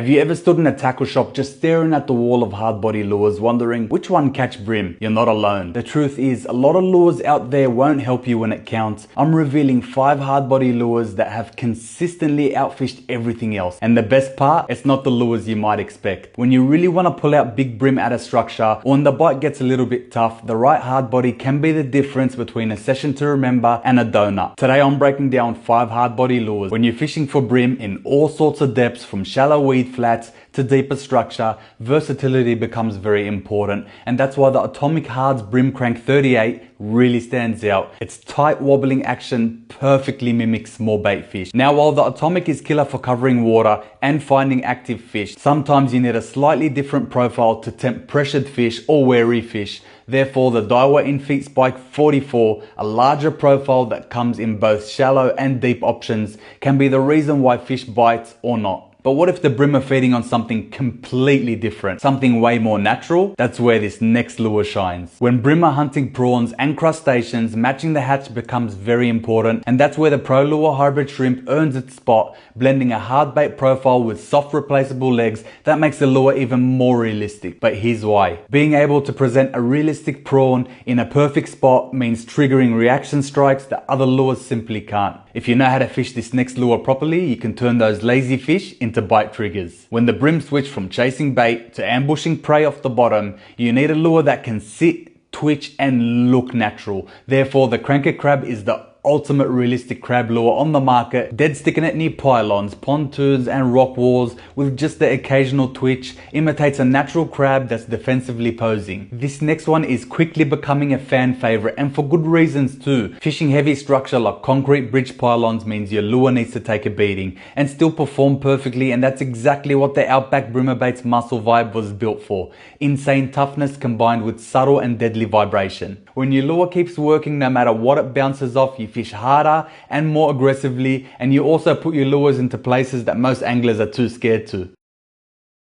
Have you ever stood in a tackle shop just staring at the wall of hard body lures wondering which one catch brim? You're not alone. The truth is, a lot of lures out there won't help you when it counts. I'm revealing 5 hard body lures that have consistently outfished everything else. And the best part, it's not the lures you might expect. When you really want to pull out big brim out of structure, or when the bite gets a little bit tough, the right hard body can be the difference between a session to remember and a donut. Today I'm breaking down 5 hard body lures when you're fishing for brim in all sorts of depths, from shallow weed flats to deeper structure. Versatility becomes very important, and that's why the Atomic Hards Brim Crank 38 really stands out. Its tight wobbling action perfectly mimics small bait fish. Now, while the Atomic is killer for covering water and finding active fish, sometimes you need a slightly different profile to tempt pressured fish or wary fish. Therefore, the Daiwa In-Feet Spike 44, a larger profile that comes in both shallow and deep options, can be the reason why fish bite or not. But what if the brim are feeding on something completely different, something way more natural? That's where this next lure shines. When brim are hunting prawns and crustaceans, matching the hatch becomes very important, and that's where the Pro Lure Hybrid Shrimp earns its spot, blending a hard bait profile with soft replaceable legs that makes the lure even more realistic. But here's why. Being able to present a realistic prawn in a perfect spot means triggering reaction strikes that other lures simply can't. If you know how to fish this next lure properly, you can turn those lazy fish into bite triggers. When the brim switch from chasing bait to ambushing prey off the bottom, you need a lure that can sit, twitch and look natural. Therefore, the Cranker Crab is the ultimate realistic crab lure on the market, dead sticking it near pylons, pontoons and rock walls with just the occasional twitch, imitates a natural crab that's defensively posing. This next one is quickly becoming a fan favorite, and for good reasons too. Fishing heavy structure like concrete bridge pylons means your lure needs to take a beating and still perform perfectly, and that's exactly what the Outback Brimmerbait's muscle vibe was built for. Insane toughness combined with subtle and deadly vibration. When your lure keeps working no matter what it bounces off, you fish harder and more aggressively, and you also put your lures into places that most anglers are too scared to.